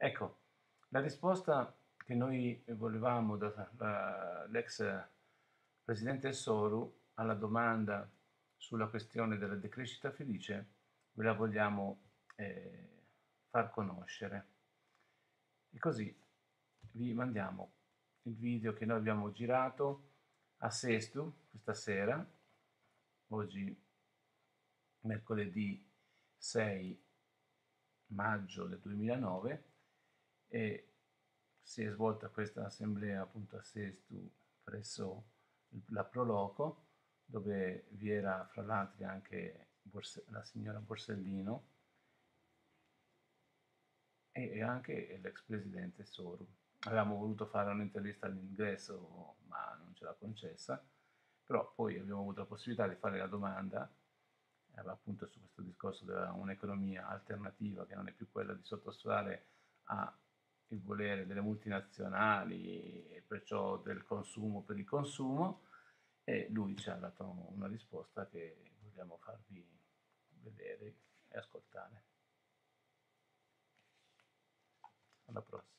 Ecco, la risposta che noi volevamo dall'ex presidente Soru alla domanda sulla questione della decrescita felice ve la vogliamo far conoscere. E così vi mandiamo il video che noi abbiamo girato a Sestu questa sera, oggi mercoledì 6 maggio del 2009, e si è svolta questa assemblea appunto a Sestu presso la Proloco, dove vi era fra l'altro anche la signora Borsellino e anche l'ex presidente Soru. Avevamo voluto fare un'intervista all'ingresso, ma non ce l'ha concessa, però poi abbiamo avuto la possibilità di fare la domanda appunto su questo discorso di un'economia alternativa che non è più quella di sottostare al volere delle multinazionali e perciò del consumo per il consumo, e lui ci ha dato una risposta che vogliamo farvi vedere e ascoltare. Alla prossima.